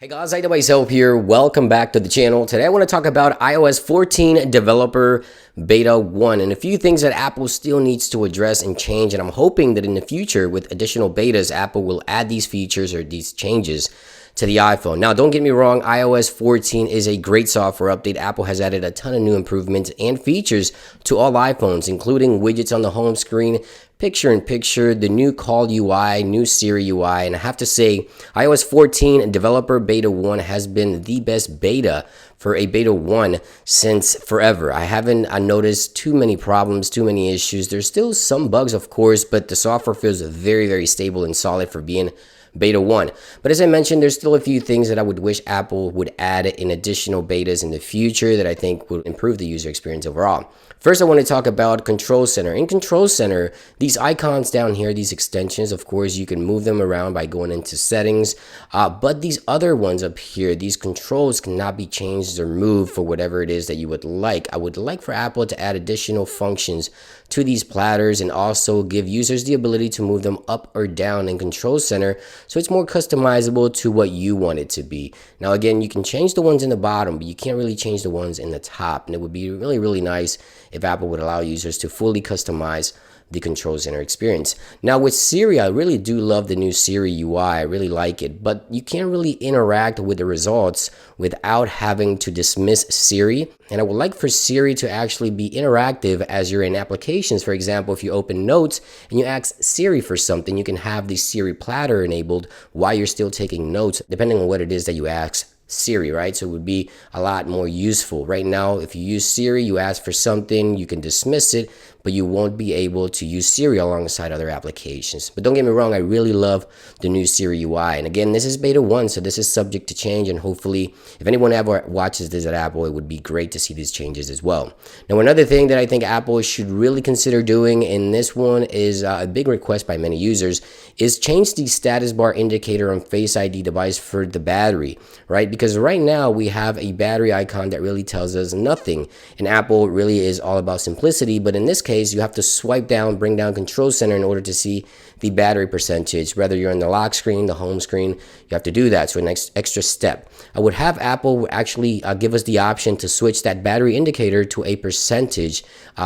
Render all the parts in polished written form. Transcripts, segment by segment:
Hey guys, I myself here. Welcome back to the channel. Today I want to talk about iOS 14 Developer Beta 1 and a few things that Apple still needs to address and change. And I'm hoping that in the future with additional betas, Apple will add these features or these changes to the iPhone. Now, don't get me wrong, iOS 14 is a great software update. Apple has added a ton of new improvements and features to all iPhones, including widgets on the home screen, picture-in-picture, the new Call UI, new Siri UI, and I have to say, iOS 14 Developer Beta 1 has been the best beta for a Beta 1 since forever. I haven't noticed too many problems, too many issues. There's still some bugs, of course, but the software feels very, very stable and solid for being Beta 1. But as I mentioned, there's still a few things that I would wish Apple would add in additional betas in the future that I think would improve the user experience overall. First, I want to talk about Control Center. In Control Center, these icons down here, these extensions, of course, you can move them around by going into settings. But these other ones up here, these controls cannot be changed or moved for whatever it is that you would like. I would like for Apple to add additional functions to these platters and also give users the ability to move them up or down in Control Center so it's more customizable to what you want it to be. Now, again, you can change the ones in the bottom, but you can't really change the ones in the top. And it would be really, really nice if Apple would allow users to fully customize the Control Center experience. Now with Siri, I really do love the new Siri UI. I really like it, but you can't really interact with the results without having to dismiss Siri. And I would like for Siri to actually be interactive as you're in applications. For example, if you open Notes and you ask Siri for something, you can have the Siri platter enabled while you're still taking notes, depending on what it is that you ask Siri, right? So it would be a lot more useful. Right now, if you use Siri, you ask for something, you can dismiss it, but you won't be able to use Siri alongside other applications. But don't get me wrong, I really love the new Siri UI. And again, this is Beta 1, so this is subject to change. And hopefully, if anyone ever watches this at Apple, it would be great to see these changes as well. Now, another thing that I think Apple should really consider doing in this one is a big request by many users is change the status bar indicator on Face ID device for the battery, right? Because right now we have a battery icon that really tells us nothing. And Apple really is all about simplicity, but in this case, you have to swipe down, bring down Control Center in order to see the battery percentage. Whether you're on the lock screen, the home screen, you have to do that. So an extra step. I would have Apple actually give us the option to switch that battery indicator to a percentage.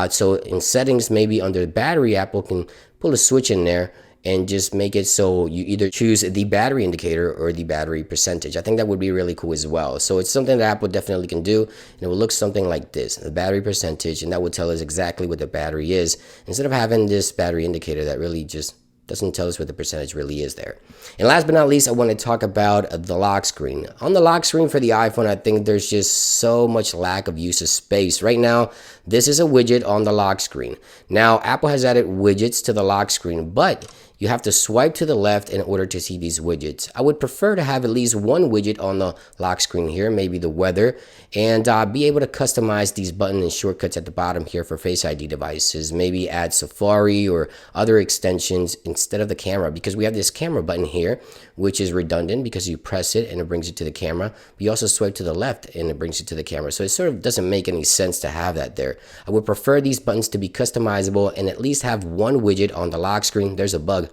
So in settings, maybe under the battery, Apple can pull a switch in there and just make it so you either choose the battery indicator or the battery percentage. I think that would be really cool as well. So it's something that Apple definitely can do, and it will look something like this, the battery percentage, and that would tell us exactly what the battery is, instead of having this battery indicator that really just doesn't tell us what the percentage really is there. And last but not least, I want to talk about the lock screen. On the lock screen for the iPhone, I think there's just so much lack of use of space. Right now, this is a widget on the lock screen. Now, Apple has added widgets to the lock screen, but you have to swipe to the left in order to see these widgets. I would prefer to have at least one widget on the lock screen here, maybe the weather, and be able to customize these buttons and shortcuts at the bottom here for Face ID devices. Maybe add Safari or other extensions instead of the camera, because we have this camera button here, which is redundant because you press it and it brings you to the camera. But you also swipe to the left and it brings you to the camera. So it sort of doesn't make any sense to have that there. I would prefer these buttons to be customizable and at least have one widget on the lock screen. There's a bug.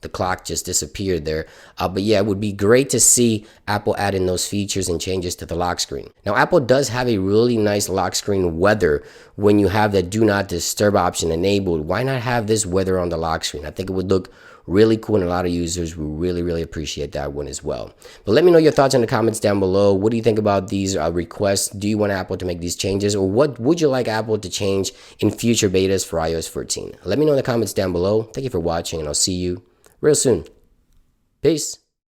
The clock just disappeared there. But yeah, it would be great to see Apple add in those features and changes to the lock screen. Now, Apple does have a really nice lock screen weather when you have that do not disturb option enabled. Why not have this weather on the lock screen? I think it would look really cool, and a lot of users will really, really appreciate that one as well. But let me know your thoughts in the comments down below. What do you think about these requests? Do you want Apple to make these changes, or what would you like Apple to change in future betas for iOS 14? Let me know in the comments down below. Thank you for watching, and I'll see you real soon. Peace.